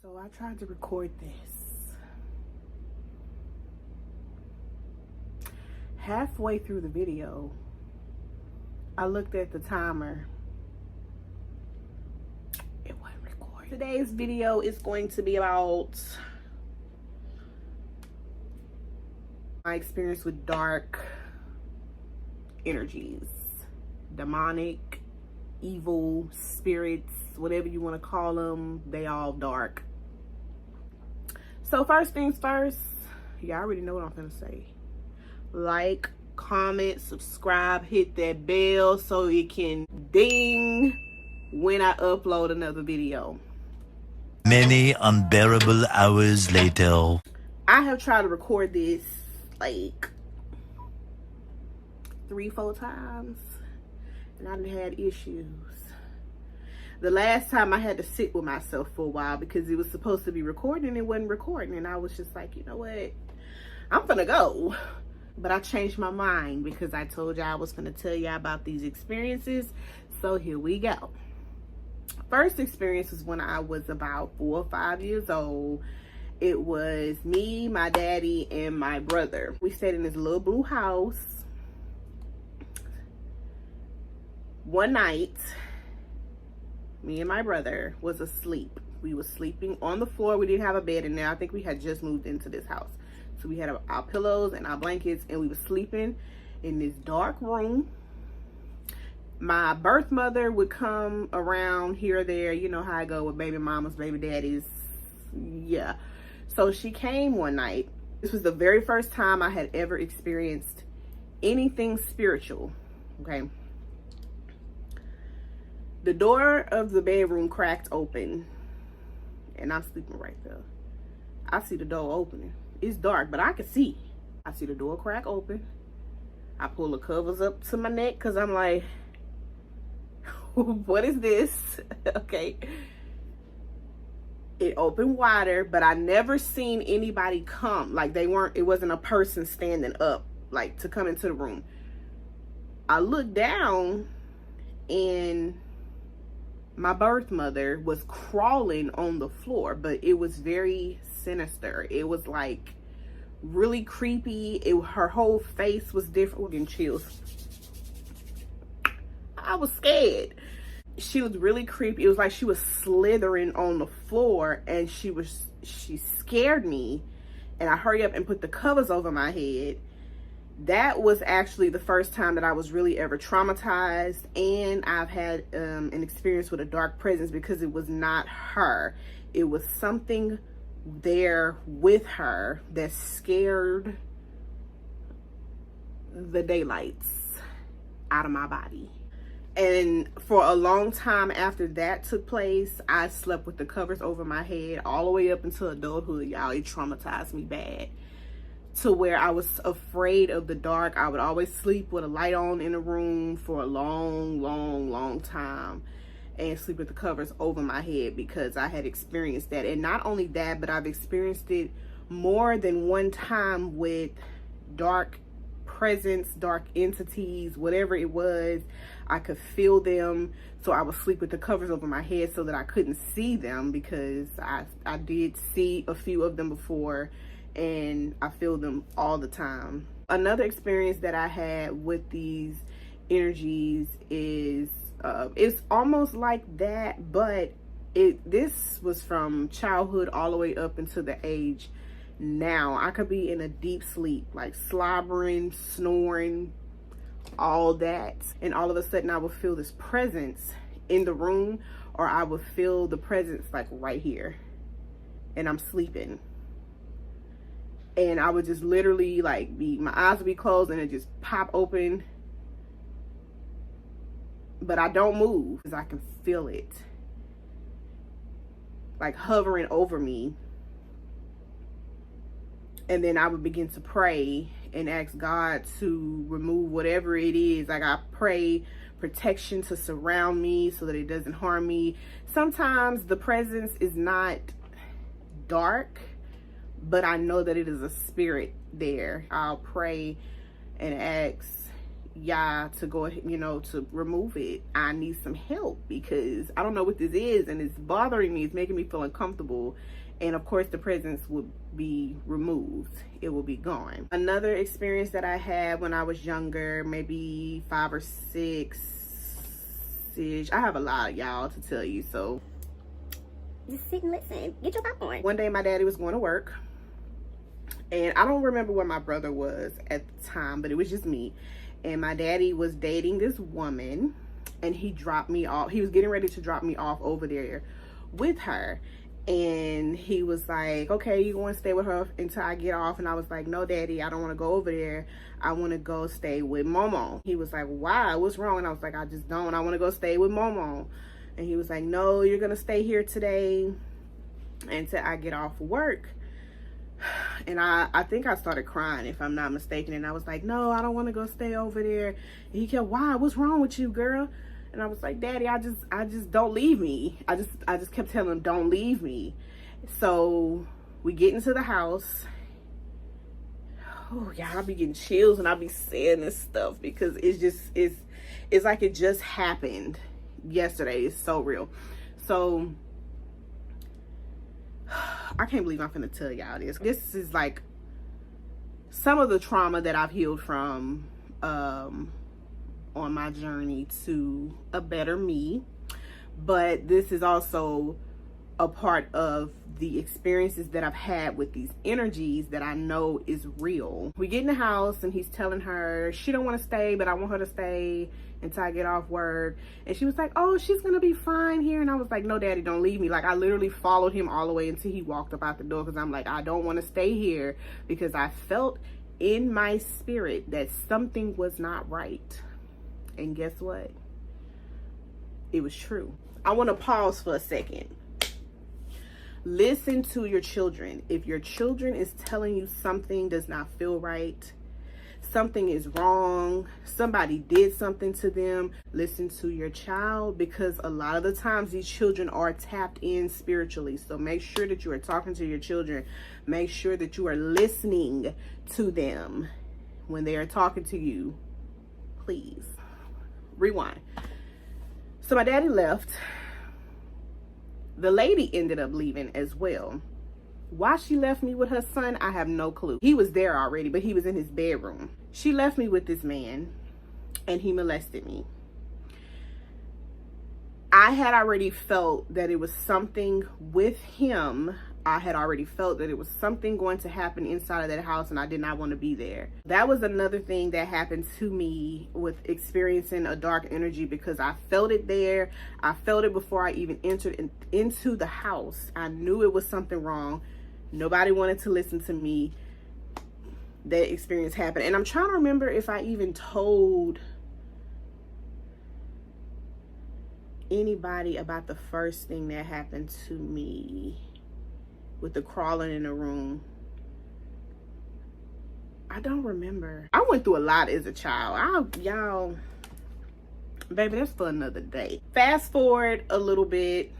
So I tried to record this. Halfway through the video, I looked at the timer. It wasn't recording. Today's video is going to be about my experience with dark energies, demonic, evil spirits, whatever you want to call them, they all dark. So first things first, y'all already know what I'm gonna say. Like, comment, subscribe, hit that bell so it can ding when I upload another video. Many unbearable hours later. I have tried to record this like 3-4 times and I done had issues. The last time I had to sit with myself for a while because it was supposed to be recording and it wasn't recording, and I was just like, you know what, I'm gonna go. But I changed my mind because I told y'all I was gonna tell y'all about these experiences. So here we go. First experience was when I was about 4 or 5 years old. It was me, my daddy, and my brother. We stayed in this little blue house. One night, me and my brother was asleep. We were sleeping on the floor. We didn't have a bed in there. I think we had just moved into this house. So we had our pillows and our blankets, and we were sleeping in this dark room. My birth mother would come around here or there. You know how I go with baby mamas, baby daddies. Yeah. So she came one night. This was the very first time I had ever experienced anything spiritual. Okay. The door of the bedroom cracked open, and I'm sleeping right there. I see the door opening. It's dark, but I can see. I see the door crack open. I pull the covers up to my neck because I'm like, what is this? Okay. It opened wider, but I never seen anybody come. Like it wasn't a person standing up, like to come into the room. I looked down and my birth mother was crawling on the floor, but it was very sinister. It was like really creepy. Her whole face was different. We're getting chills. I was scared. She was really creepy. It was like she was slithering on the floor, and she scared me, and I hurried up and put the covers over my head. That was actually the first time that I was really ever traumatized, and I've had an experience with a dark presence because it was not her. It was something there with her that scared the daylights out of my body. And for a long time after that took place, I slept with the covers over my head all the way up until adulthood, y'all. It traumatized me bad, to where I was afraid of the dark. I would always sleep with a light on in the room for a long time and sleep with the covers over my head because I had experienced that. And not only that, but I've experienced it more than one time with dark presence, dark entities, whatever it was. I could feel them, so I would sleep with the covers over my head so that I couldn't see them, because I did see a few of them before, and I feel them all the time. Another experience that I had with these energies is it's almost like that, but this was from childhood all the way up into the age now. I could be in a deep sleep, like slobbering, snoring, all that, and all of a sudden I would feel this presence in the room, or I would feel the presence like right here, and I'm sleeping. And I would just literally like my eyes would be closed and it just pop open. But I don't move because I can feel it like hovering over me. And then I would begin to pray and ask God to remove whatever it is. Like I pray protection to surround me so that it doesn't harm me. Sometimes the presence is not dark, but I know that it is a spirit there. I'll pray and ask, y'all to go ahead, to remove it. I need some help because I don't know what this is, and it's bothering me. It's making me feel uncomfortable. And of course the presence would be removed. It will be gone. Another experience that I had when I was younger, maybe 5 or 6-ish. I have a lot, y'all, to tell you, so just sit and listen. Get your popcorn. One day my daddy was going to work, and I don't remember where my brother was at the time, but it was just me. And my daddy was dating this woman, and he dropped me off. He was getting ready to drop me off over there with her. And he was like, okay, you going to stay with her until I get off? And I was like, no, daddy, I don't want to go over there. I want to go stay with Momo. He was like, why? What's wrong? And I was like, I just don't. I want to go stay with Momo. And he was like, no, you're going to stay here today until I get off work. And I think I started crying, if I'm not mistaken. And I was like, no, I don't want to go stay over there. And he kept, why? What's wrong with you, girl? And I was like, daddy, I just don't leave me. I just kept telling him, don't leave me. So we get into the house. Oh, yeah, I'll be getting chills and I'll be saying this stuff because it's like it just happened yesterday. It's so real. So I can't believe I'm finna tell y'all this. This is like some of the trauma that I've healed from on my journey to a better me. But this is also a part of the experiences that I've had with these energies that I know is real. We get in the house and he's telling her she don't want to stay, but I want her to stay until I get off work. And she was like, oh, she's gonna be fine here. And I was like, no, daddy, don't leave me. Like, I literally followed him all the way until he walked up out the door, because I'm like, I don't want to stay here, because I felt in my spirit that something was not right. And guess what? It was true. I want to pause for a second. Listen to your children. If your children is telling you something does not feel right, something is wrong, somebody did something to them, listen to your child, because a lot of the times these children are tapped in spiritually. So make sure that you are talking to your children. Make sure that you are listening to them when they are talking to you. Please. Rewind. So my daddy left. The lady ended up leaving as well. Why she left me with her son, I have no clue. He was there already, but he was in his bedroom. She left me with this man, and he molested me. I had already felt that it was something with him. I had already felt that it was something going to happen inside of that house, and I did not want to be there. That was another thing that happened to me with experiencing a dark energy, because I felt it there. I felt it before I even entered into the house. I knew it was something wrong. Nobody wanted to listen to me. That experience happened. And I'm trying to remember if I even told anybody about the first thing that happened to me with the crawling in the room. I don't remember. I went through a lot as a child. Y'all, baby, that's for another day. Fast forward a little bit,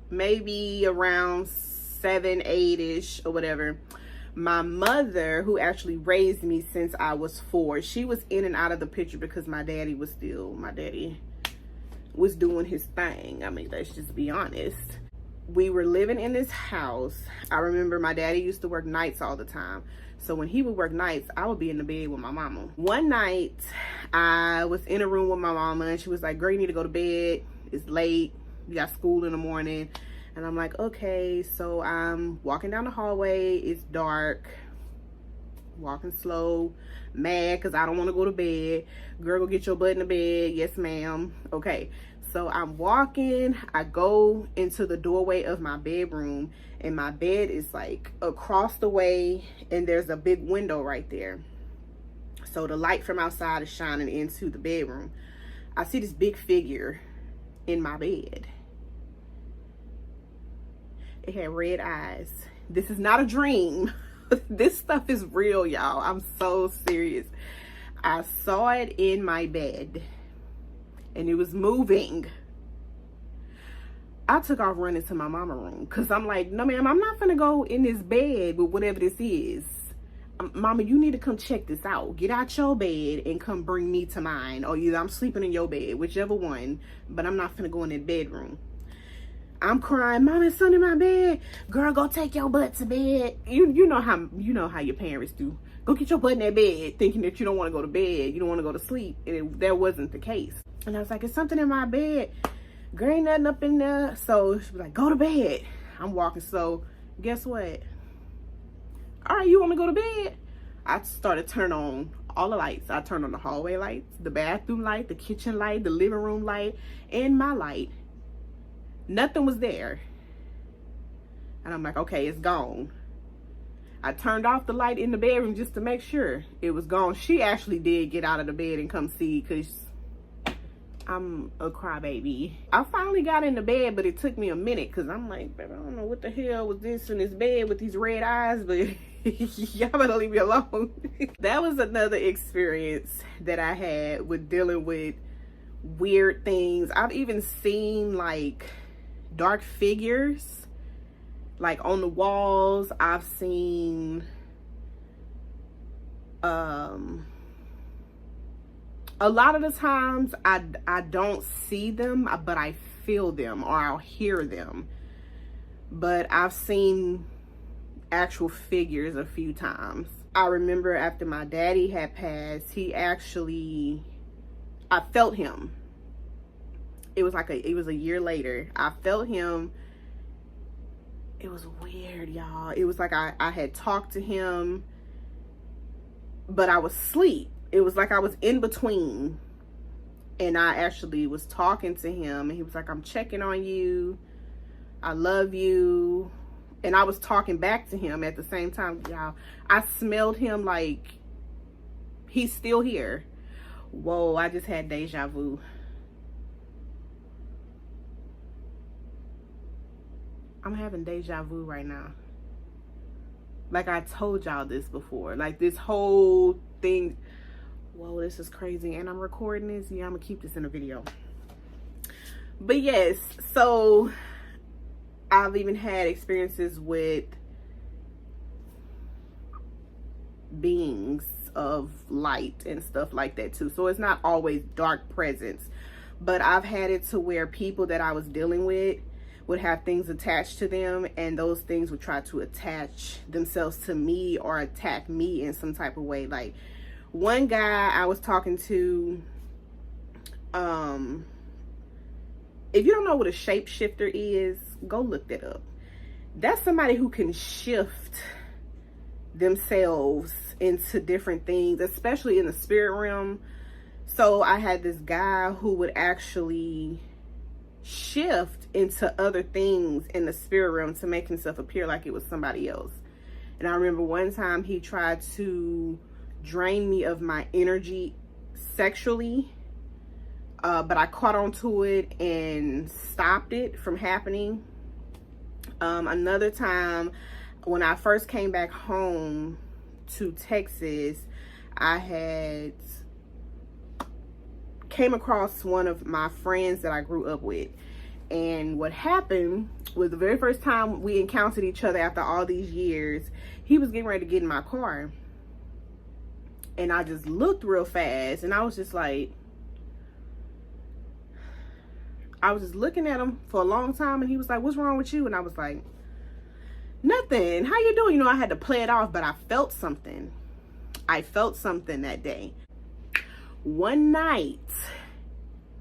maybe around 7, 8-ish or whatever. My mother, who actually raised me since I was 4, she was in and out of the picture because my daddy was doing his thing. I mean, let's just be honest. We were living in this house. I remember my daddy used to work nights all the time. So when he would work nights, I would be in the bed with my mama. One night, I was in a room with my mama, and she was like, girl, you need to go to bed. It's late. You got school in the morning. And I'm like, okay. So I'm walking down the hallway. It's dark. Walking slow. Mad because I don't want to go to bed. Girl, go get your butt in the bed. Yes, ma'am. Okay. So I'm walking, I go into the doorway of my bedroom, and my bed is like across the way, and there's a big window right there. So the light from outside is shining into the bedroom. I see this big figure in my bed. It had red eyes. This is not a dream. This stuff is real, y'all. I'm so serious. I saw it in my bed. And it was moving. I took off running to my mama room, because I'm like, no, ma'am, I'm not gonna go in this bed with whatever this is. Mama, you need to come check this out. Get out your bed and come bring me to mine. Or either I'm sleeping in your bed, whichever one. But I'm not finna go in that bedroom. I'm crying, Mama, it's under my bed. Girl, go take your butt to bed. You know how your parents do. Go get your butt in that bed, thinking that you don't want to go to bed. You don't want to go to sleep. And that wasn't the case. And I was like, it's something in my bed. Girl, ain't nothing up in there. So she was like, go to bed. I'm walking. So guess what? All right, you want to go to bed? I started turning on all the lights. I turned on the hallway lights, the bathroom light, the kitchen light, the living room light, and my light. Nothing was there. And I'm like, okay, it's gone. I turned off the light in the bedroom just to make sure it was gone. She actually did get out of the bed and come see, because I'm a crybaby. I finally got in the bed, but it took me a minute, because I'm like, baby, I don't know what the hell was this in this bed with these red eyes, but y'all better leave me alone. That was another experience that I had with dealing with weird things. I've even seen like dark figures like on the walls. I've seen a lot of the times I don't see them, but I feel them or I'll hear them. But I've seen actual figures a few times. I remember after my daddy had passed, I felt him. It was a year later. I felt him. It was weird, y'all. It was like I had talked to him, but I was asleep. It was like I was in between, and I actually was talking to him, and he was like, I'm checking on you. I love you. And I was talking back to him at the same time, y'all. I smelled him like he's still here. Whoa, I just had deja vu. I'm having deja vu right now. Like I told y'all this before. Like this whole thing. Whoa, this is crazy. And I'm recording this. Yeah, I'm gonna keep this in a video. But yes, so I've even had experiences with beings of light and stuff like that too. So it's not always dark presence, but I've had it to where people that I was dealing with would have things attached to them, and those things would try to attach themselves to me or attack me in some type of way. Like one guy I was talking to, if you don't know what a shapeshifter is, go look that up. That's somebody who can shift themselves into different things, especially in the spirit realm. So I had this guy who would actually shift into other things in the spirit realm to make himself appear like it was somebody else. And I remember one time he tried to drain me of my energy sexually, but I caught on to it and stopped it from happening. Another time, when I first came back home to Texas, I had came across one of my friends that I grew up with. And what happened was the very first time we encountered each other after all these years, he was getting ready to get in my car. And I just looked real fast, and I was just like, I was just looking at him for a long time, and he was like, what's wrong with you? And I was like, nothing. How you doing? You know, I had to play it off, but I felt something. I felt something that day. One night,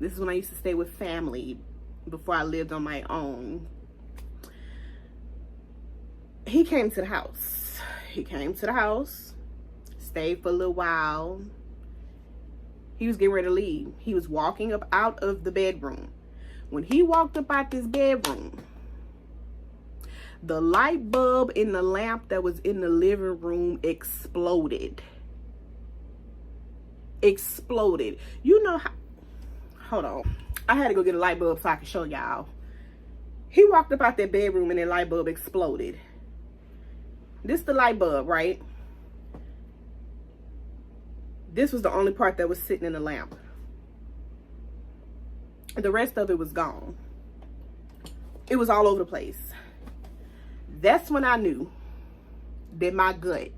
this is when I used to stay with family before I lived on my own. He came to the house. Stayed for a little while. He was getting ready to leave. He was walking up out of the bedroom. When he walked up out this bedroom, the light bulb in the lamp that was in the living room exploded. You know how, hold on. I had to go get a light bulb so I could show y'all. He walked up out that bedroom and that light bulb exploded. This the light bulb, right? This was the only part that was sitting in the lamp. The rest of it was gone. It was all over the place. That's when I knew that my gut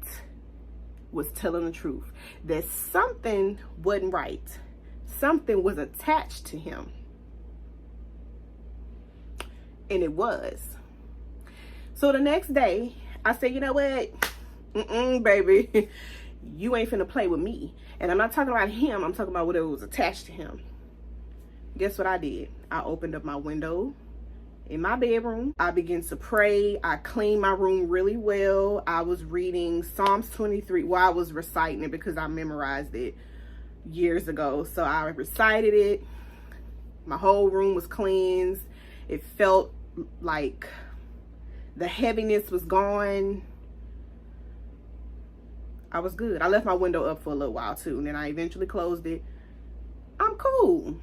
was telling the truth, that something wasn't right. Something was attached to him. And it was. So the next day, I said, you know what? Baby, you ain't finna play with me. And I'm not talking about him. I'm talking about whatever was attached to him. Guess what I did? I opened up my window in my bedroom. I began to pray. I cleaned my room really well. I was reading Psalms 23. Well, I was reciting it because I memorized it years ago. So I recited it. My whole room was cleansed. It felt like the heaviness was gone. I was good. I left my window up for a little while too, and then I eventually closed it. I'm cool.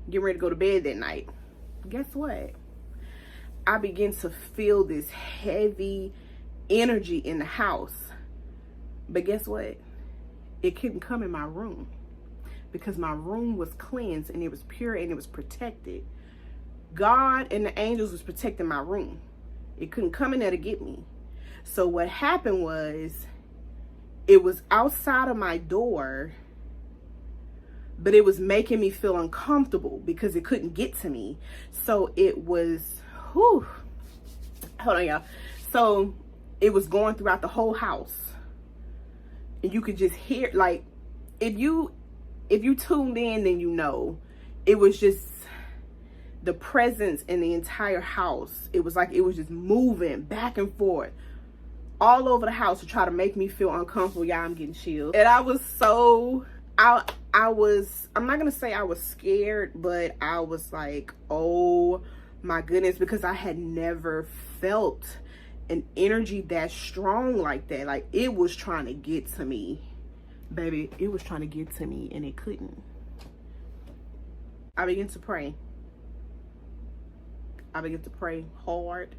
Getting ready to go to bed that night. Guess what? I began to feel this heavy energy in the house. But guess what? It couldn't come in my room because my room was cleansed and it was pure and it was protected. God and the angels was protecting my room. It couldn't come in there to get me. So what happened was, it was outside of my door, but it was making me feel uncomfortable because it couldn't get to me. So it was, hold on y'all. So it was going throughout the whole house. And you could just hear, like, if you tuned in, then you know, it was just the presence in the entire house. It was like it was just moving back and forth all over the house to try to make me feel uncomfortable. Yeah, I'm getting chills. And I was so, I'm not gonna say I was scared, but I was like, oh my goodness, because I had never felt an energy that strong like that. Like, it was trying to get to me, baby. It was trying to get to me and it couldn't. I began to pray. I began to pray hard.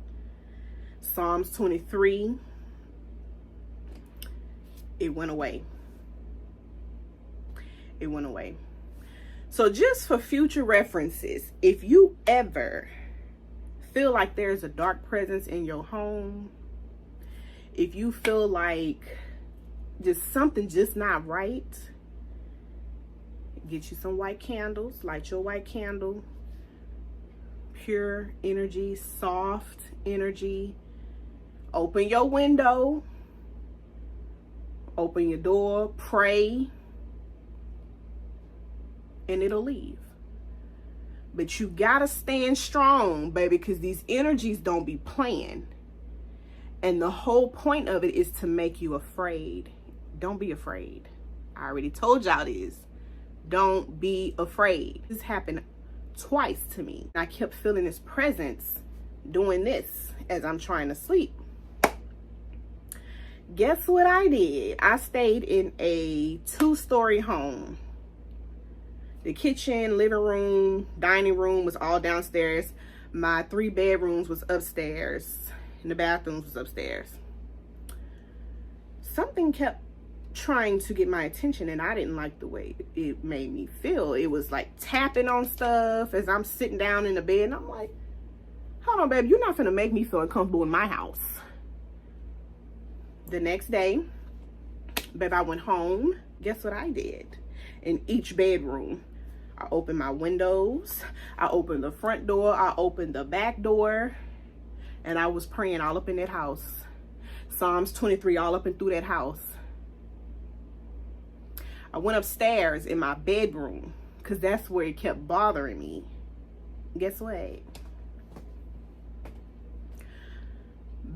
Psalms 23. It went away. It went away. So just for future references, if you ever feel like there's a dark presence in your home, if you feel like just something just not right, get you some white candles, light your white candle, pure energy, soft energy, open your window, open your door, pray, and it'll leave. But you gotta stand strong, baby, because these energies don't be playing. And the whole point of it is to make you afraid. Don't be afraid. I already told y'all this. Don't be afraid. This happened twice to me. I kept feeling this presence doing this as I'm trying to sleep. Guess what I did? I stayed in a 2-story home. The kitchen, living room, dining room was all downstairs. My 3 bedrooms was upstairs, and the bathrooms was upstairs. Something kept trying to get my attention, and I didn't like the way it made me feel. It was like tapping on stuff as I'm sitting down in the bed, and I'm like, hold on, babe, you're not gonna make me feel uncomfortable in my house. The next day, babe, I went home. Guess what I did? In each bedroom, I opened my windows, I opened the front door, I opened the back door, and I was praying all up in that house. Psalms 23 all up and through that house. I went upstairs in my bedroom because that's where it kept bothering me. Guess what?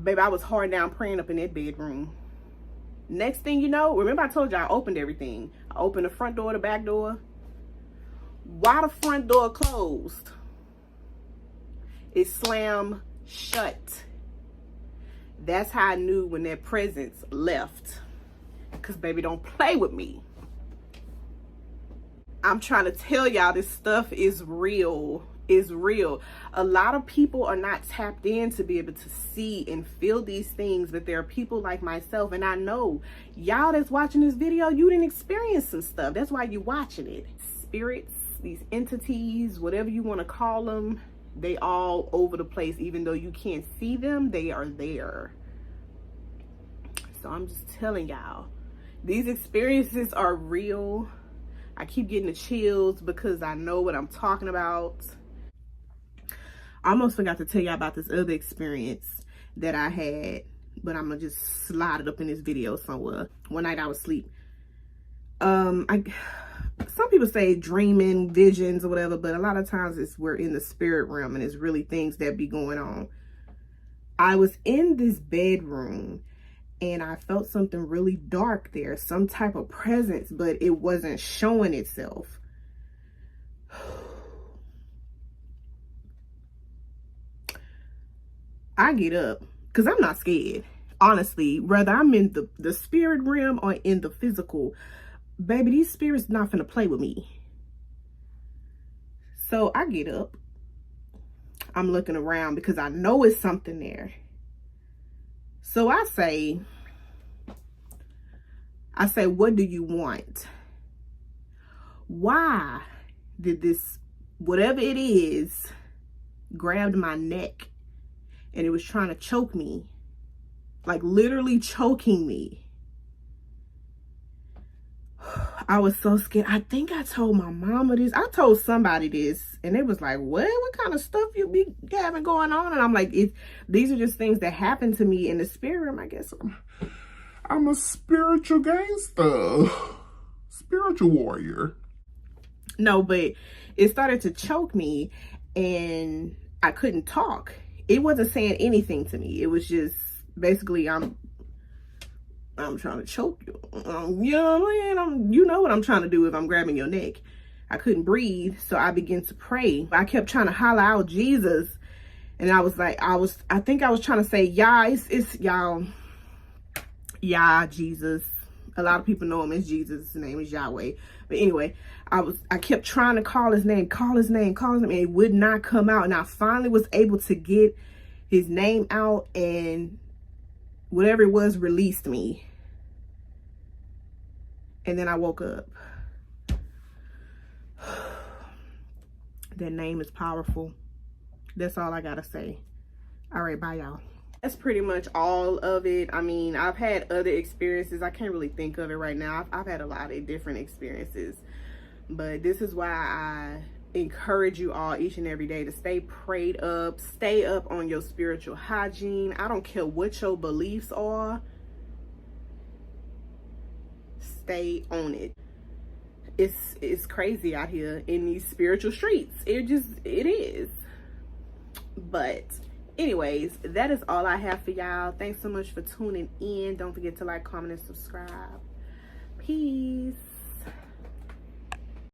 Baby, I was hard down praying up in that bedroom. Next thing you know, remember I told you I opened everything. I opened the front door, the back door. While the front door closed, it slammed shut. That's how I knew when that presence left. Because baby, don't play with me. I'm trying to tell y'all, this stuff is real. It's real. A lot of people are not tapped in to be able to see and feel these things, but there are people like myself, and I know y'all that's watching this video, you didn't experience some stuff. That's why you're watching it. Spirits, these entities, whatever you want to call them, they all over the place. Even though you can't see them, they are there. So I'm just telling y'all, these experiences are real. I keep getting the chills because I know what I'm talking about. I almost forgot to tell y'all about this other experience that I had, but I'm gonna just slide it up in this video somewhere. One night I was asleep. Some people say dreaming, visions or whatever, but a lot of times we're in the spirit realm and it's really things that be going on. I was in this bedroom and I felt something really dark there, some type of presence, but it wasn't showing itself. I get up because I'm not scared. Honestly, whether I'm in the spirit realm or in the physical, baby, these spirits not finna play with me. So I get up. I'm looking around because I know it's something there. So I say, what do you want? Why did this, whatever it is, grabbed my neck and it was trying to choke me? Like literally choking me. I was so scared. I think I told my mama this. I told somebody this and it was like, what kind of stuff you be having going on? And I'm like, these are just things that happen to me in the spirit realm. I guess I'm a spiritual gangster, spiritual warrior. No, but it started to choke me and I couldn't talk. It wasn't saying anything to me. It was just basically, I'm trying to choke you. You know what I mean? You know what I'm trying to do if I'm grabbing your neck. I couldn't breathe, so I began to pray. I kept trying to holler out Jesus, and I was like, I think I was trying to say, yeah, it's y'all, yeah, Jesus. A lot of people know him as Jesus. His name is Yahweh. But anyway, I kept trying to call his name, and it would not come out. And I finally was able to get his name out, and whatever it was released me. And then I woke up. That name is powerful. That's all I gotta say. All right, bye y'all. That's pretty much all of it. I mean, I've had other experiences. I can't really think of it right now. I've had a lot of different experiences. But this is why I encourage you all each and every day to stay prayed up. Stay up on your spiritual hygiene. I don't care what your beliefs are. Stay on it. It's crazy out here in these spiritual streets. It is. But anyways, that is all I have for y'all. Thanks so much for tuning in. Don't forget to like, comment, and subscribe. Peace.